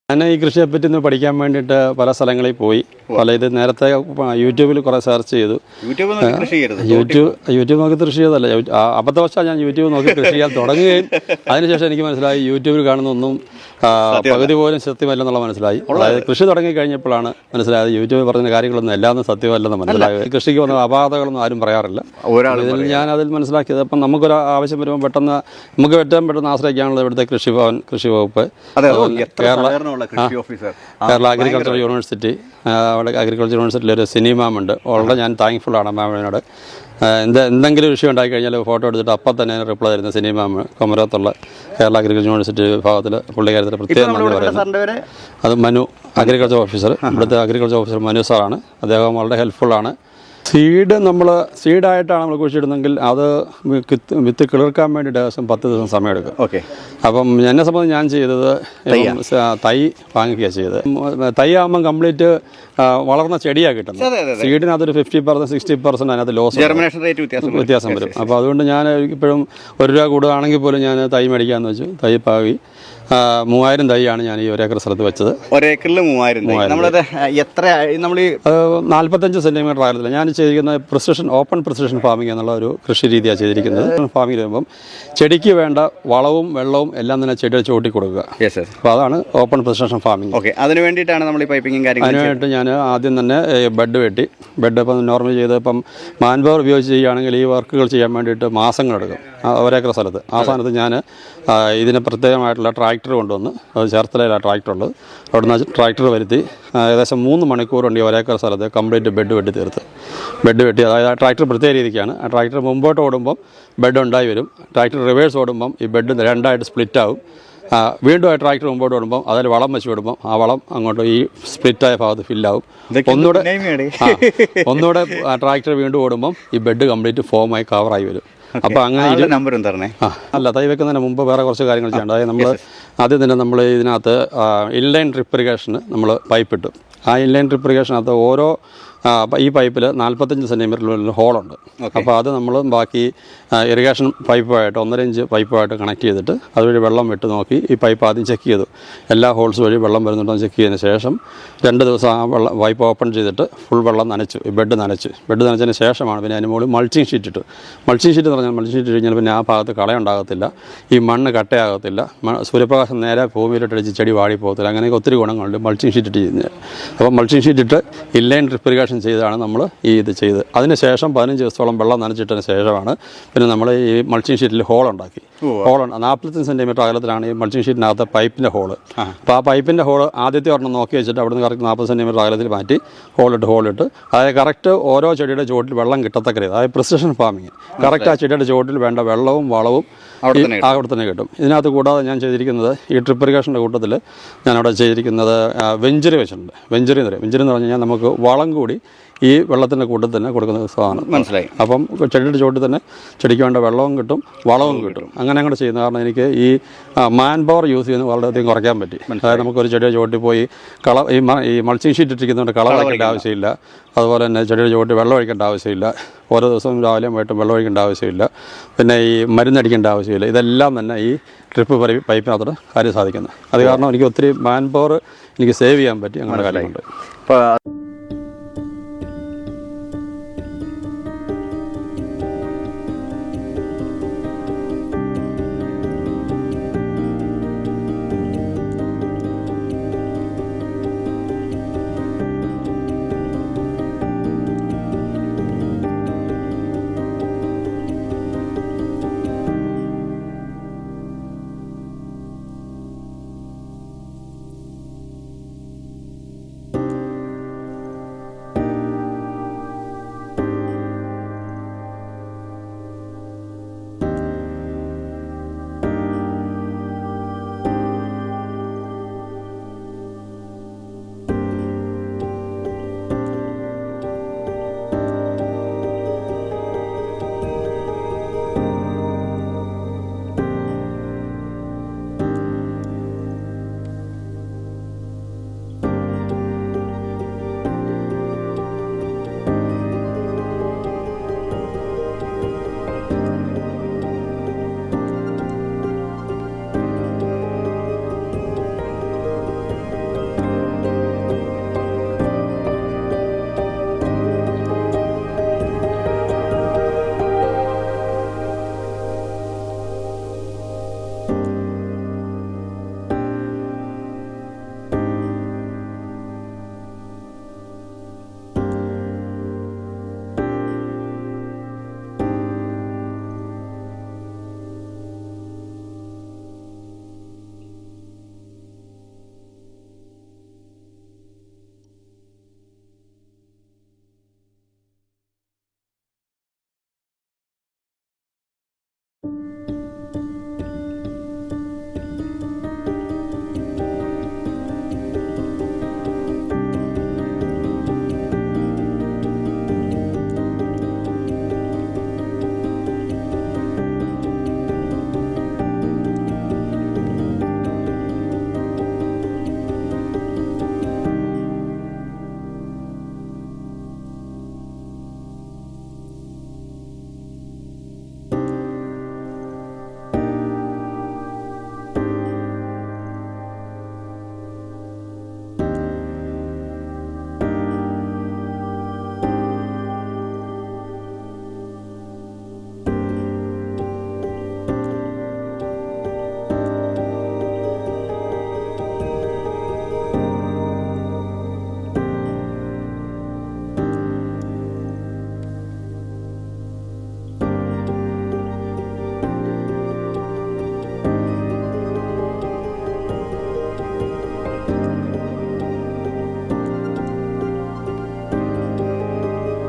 ഞാൻ ഈ കൃഷിയെപ്പറ്റി ഒന്ന് പഠിക്കാൻ വേണ്ടിയിട്ട് പല സ്ഥലങ്ങളിൽ പോയി. ഇത് നേരത്തെ യൂട്യൂബിൽ കുറേ സെർച്ച് ചെയ്തു. യൂട്യൂബ് നോക്കി കൃഷി ചെയ്തല്ല, അബദ്ധവശാൽ ഞാൻ യൂട്യൂബ് നോക്കി കൃഷി ചെയ്യാൻ തുടങ്ങുകയും അതിനുശേഷം എനിക്ക് മനസ്സിലായി യൂട്യൂബിൽ കാണുന്നൊന്നും പകുതി പോലും സത്യമല്ലെന്നുള്ള മനസ്സിലായി. അതായത് കൃഷി തുടങ്ങി കഴിഞ്ഞപ്പോഴാണ് മനസ്സിലായത് യൂട്യൂബിൽ പറഞ്ഞ കാര്യങ്ങളൊന്നും എല്ലാമൊന്നും സത്യമല്ലെന്ന് മനസ്സിലായത്. കൃഷിക്ക് വന്ന അപാകതകളൊന്നും ആരും പറയാറില്ല. ഞാൻ അതിൽ മനസ്സിലാക്കിയത് അപ്പം നമുക്കൊരു ആവശ്യം വരുമ്പോൾ പെട്ടെന്ന് നമുക്ക് ഏറ്റവും പെട്ടെന്ന് ആശ്രയിക്കാനുള്ളത് ഇവിടുത്തെ കൃഷിഭവൻ, കൃഷി വകുപ്പ്, കേരള അഗ്രികൾച്ചർ യൂണിവേഴ്സിറ്റി. അവിടെ അഗ്രികൾച്ചർ യൂണിവേഴ്സിറ്റിയിൽ ഒരു സിനി മാമുണ്ട്. വളരെ ഞാൻ താങ്ക്ഫുള്ളാണ് മാമിനോട്. എന്തെങ്കിലും വിഷയം ഉണ്ടായി കഴിഞ്ഞാൽ ഫോട്ടോ എടുത്തിട്ട് അപ്പം തന്നെ റിപ്ലൈ തരുന്ന സിനി മാം കൊമരത്തുള്ള കേരള അഗ്രികൾച്ചർ യൂണിവേഴ്സിറ്റി വിഭാഗത്തിൽ പുള്ളിക്കാരത്തിൽ പ്രത്യേകം നന്ദി പറയുന്നത്. അത് മനു, അഗ്രികൾച്ചർ ഓഫീസർ, ഇവിടുത്തെ അഗ്രികൾച്ചർ ഓഫീസർ മനു സാറാണ്. അദ്ദേഹം വളരെ ഹെൽപ്ഫുള്ളാണ്. സീഡായിട്ടാണ് നമ്മൾ കുഴിച്ചിടുന്നെങ്കിൽ അത് വിത്ത് കിളിർക്കാൻ വേണ്ടി ദിവസം 10 ദിവസം സമയമെടുക്കും. അപ്പം എന്നെ സംബന്ധിച്ച് ഞാൻ ചെയ്തത് തൈ വാങ്ങിക്കുകയാണ് ചെയ്തത്. തൈ ആകുമ്പം കംപ്ലീറ്റ് വളർന്ന ചെടിയാണ് കിട്ടുന്നത്. സീഡിനകത്തൊരു 50% 60% അതിനകത്ത് വ്യത്യാസം വരും. അപ്പോൾ അതുകൊണ്ട് ഞാൻ ഇപ്പോഴും ₹1 കൂടുതലാണെങ്കിൽ പോലും ഞാൻ തൈ മേടിക്കാമെന്ന് വെച്ചു. തൈ പാകി 3000 തൈയാണ് ഞാൻ ഈ 1 ഏക്കർ സ്ഥലത്ത് വെച്ചത്. 1 ഏക്കറിൽ 3000. എത്ര നമ്മൾ 45 സെൻറ്റിമീറ്റർ ആയിരുന്നില്ല. ഞാൻ ചെയ്തിരിക്കുന്നത് ഓപ്പൺ പ്രിസിഷൻ ഫാമിംഗ് എന്നുള്ള ഒരു കൃഷി രീതിയാണ് ചെയ്തിരിക്കുന്നത്. ഫാമിംഗ് വരുമ്പം ചെടിക്ക് വേണ്ട വളവും വെള്ളവും എല്ലാം തന്നെ ചെടിയുടെ ചുവട്ടി കൊടുക്കുക. അപ്പോൾ അതാണ് ഓപ്പൺ പ്രിസിഷൻ ഫാമിംഗ്. അതിന് വേണ്ടിയിട്ടാണ് നമ്മൾ ഈ പൈപ്പിങ്ങും കാര്യങ്ങളും. അതിനുവേണ്ടി ഞാൻ ആദ്യം തന്നെ ബെഡ് വെട്ടി, ബെഡ് ഇപ്പം നോർമൽ ചെയ്ത് ഇപ്പം മാൻ പവർ ഉപയോഗിച്ച് ചെയ്യുകയാണെങ്കിൽ ഈ വർക്കുകൾ ചെയ്യാൻ വേണ്ടിയിട്ട് മാസങ്ങളെടുക്കും 1 ഏക്കർ സ്ഥലത്ത്. ആ സ്ഥാനത്ത് ഞാൻ ഇതിന് പ്രത്യേകമായിട്ടുള്ള ട്രാക്ടർ കൊണ്ടുവന്ന്, അത് ചേർത്തലയിലാണ് ട്രാക്ടർ ഉള്ളത്, അവിടെ നിന്ന് ട്രാക്ടർ വരുത്തി ഏകദേശം 3 മണിക്കൂർ കൊണ്ട് 1 ഏക്കർ സ്ഥലത്ത് കംപ്ലീറ്റ് ബെഡ് വെട്ടി തീർത്ത്. ബെഡ് വെട്ടി, അതായത് ആ ട്രാക്ടർ പ്രത്യേക രീതിക്കാണ്. ആ ട്രാക്ടർ മുമ്പോട്ട് ഓടുമ്പം ബെഡ് ഉണ്ടായി വരും. ട്രാക്ടർ റിവേഴ്സ് ഓടുമ്പം ഈ ബെഡ് 2ആയിട്ട് സ്പ്ലിറ്റ് ആവും. വീണ്ടും ആ ട്രാക്ടർ മുമ്പോട്ട് വിടുമ്പം അതിൽ വളം വെച്ച് വിടുമ്പം ആ വളം അങ്ങോട്ട് ഈ സ്പ്ലിറ്റായ ഭാഗത്ത് ഫില്ലാവും. ഒന്നുകൂടെ ആ ട്രാക്ടർ വീണ്ടും ഓടുമ്പം ഈ ബെഡ് കംപ്ലീറ്റ് ഫോമായി കവറായി വരും. അപ്പോൾ അങ്ങനെ നമ്പറും തരണേ. തൈ വെക്കുന്നതിന് മുമ്പ് വേറെ കുറച്ച് കാര്യങ്ങൾ ചെയ്യേണ്ട. അതായത് നമ്മൾ ആദ്യം തന്നെ നമ്മൾ ഇതിനകത്ത് ഇൻലൈൻ ഡ്രിപ്പ് ഇറിഗേഷന് നമ്മൾ പൈപ്പ് ഇട്ടു. ആ ഇൻലൈൻ ഡ്രിപ്പ് ഇറിഗേഷനകത്ത് ഓരോ ഈ പൈപ്പിൽ 45 സെൻറ്റിമീറ്ററിലുള്ള ഹോളുണ്ട്. അപ്പോൾ അത് നമ്മൾ ബാക്കി ഇറിഗേഷൻ പൈപ്പുമായിട്ട് 1.5 ഇഞ്ച് പൈപ്പുമായിട്ട് കണക്ട് ചെയ്തിട്ട് അതുവഴി വെള്ളം വിട്ട് നോക്കി. ഈ പൈപ്പ് ആദ്യം ചെക്ക് ചെയ്തു, എല്ലാ ഹോൾസ് വഴി വെള്ളം വരുന്നുണ്ടോ എന്ന് ചെക്ക് ചെയ്തതിന് ശേഷം 2 ദിവസം ആ പൈപ്പ് ഓപ്പൺ ചെയ്തിട്ട് ഫുൾ വെള്ളം നനച്ചു. ഈ ബെഡ് നനച്ചതിന് ശേഷമാണ് പിന്നെ അതിന് മുകളിൽ മൾച്ചിങ് ഷീറ്റ് ഇട്ടു. മൾച്ചിങ് ഷീറ്റ് എന്ന് പറഞ്ഞാൽ മൾച്ചിങ് ഷീറ്റ് കഴിഞ്ഞാൽ പിന്നെ ആ ഭാഗത്ത് കളയുണ്ടാകത്തില്ല, ഈ മണ്ണ് കട്ടയാകത്തില്ല, സൂര്യപ്രകാശം നേരെ ഭൂമിയിലിട്ടടിച്ച് ചെടി വാടിപ്പോകത്തില്ല. അങ്ങനെയൊക്കെ ഒത്തിരി ഗുണങ്ങളുണ്ട് മൾച്ചിങ് ഷീറ്റ് ഇട്ട് ചെയ്യുന്നത്. അപ്പോൾ മൾച്ചിങ് ഷീറ്റ് ഇട്ട് ഇൻലൈൻ ഡ്രിപ്പ് ഇറിഗേഷൻ ചെയ്താണ് നമ്മൾ ഇത് ചെയ്ത്. അതിന് ശേഷം 15 ദിവസത്തോളം വെള്ളം നനച്ചിട്ടതിന് ശേഷമാണ് പിന്നെ നമ്മൾ ഈ മൾച്ചിങ് ഷീറ്റിൽ ഹോളുണ്ടാക്കി. 45 സെൻറ്റിമീറ്റർ അകലത്തിലാണ് ഈ മൾച്ചിങ് ഷീറ്റിനകത്ത് പൈപ്പിൻ്റെ ഹോള്. അപ്പോൾ ആ പൈപ്പിൻ്റെ ഹോള് ആദ്യത്തെ ഒരെണ്ണം നോക്കി വെച്ചിട്ട് അവിടുന്ന് കറക്റ്റ് 40 സെൻറ്റിമീറ്റർ അകലത്തിൽ മാറ്റി ഹോളിട്ട് അതായത് കറക്റ്റ് ഓരോ ചെടിയുടെ ചുവട്ടിൽ വെള്ളം കിട്ടത്തക്ക രീതി, അതായത് പ്രിസിഷൻ ഫാമിങ്, കറക്റ്റ് ആ ചെടിയുടെ ചുവട്ടിൽ വേണ്ട വെള്ളവും വളവും അവിടെ തന്നെ കിട്ടും. ഇതിനകത്ത് കൂടാതെ ഞാൻ ചെയ്തിരിക്കുന്നത് ഈ ഡ്രിപ്പ് ഇറിഗേഷൻ്റെ കൂട്ടത്തിൽ ഞാനവിടെ ചെയ്തിരിക്കുന്നത് വെഞ്ചറി വെച്ചിട്ടുണ്ട്. വെഞ്ചറി എന്ന് പറഞ്ഞു കഴിഞ്ഞാൽ നമുക്ക് വളം കൂടി ഈ വെള്ളത്തിൻ്റെ കൂട്ടത്തിൽ തന്നെ കൊടുക്കുന്ന സാധനം. മനസ്സിലായി. അപ്പം ചെടിയുടെ ചുവട്ടിൽ തന്നെ ചെടിക്ക് വേണ്ട വെള്ളവും കിട്ടും, വളവും കിട്ടും. അങ്ങനെ അങ്ങോട്ട് ചെയ്യുന്നത് കാരണം എനിക്ക് ഈ മാൻ പവർ യൂസ് ചെയ്യുന്നത് വളരെയധികം കുറയ്ക്കാൻ പറ്റി. അതായത് നമുക്കൊരു ചെടിയുടെ ചുവട്ടിൽ പോയി ഈ മൾച്ചിങ് ഷീറ്റ് ഇട്ടിരിക്കുന്നതുകൊണ്ട് കളറൊഴിക്കേണ്ട ആവശ്യമില്ല. അതുപോലെ തന്നെ ചെടിയുടെ ചുവട്ടിൽ വെള്ളം ഒഴിക്കേണ്ട ആവശ്യമില്ല. ഓരോ ദിവസവും രാവിലെയും വൈകിട്ടും വെള്ളം ഒഴിക്കേണ്ട ആവശ്യമില്ല. പിന്നെ ഈ മരുന്നടിക്കേണ്ട ആവശ്യമില്ല. ഇതെല്ലാം തന്നെ ഈ ഡ്രിപ്പ് പൈപ്പിനകത്തോട് കാര്യം സാധിക്കുന്നത്. അത് കാരണം എനിക്ക് ഒത്തിരി മാൻ പവർ എനിക്ക് സേവ് ചെയ്യാൻ പറ്റി. അങ്ങനെ കാര്യമുണ്ട്.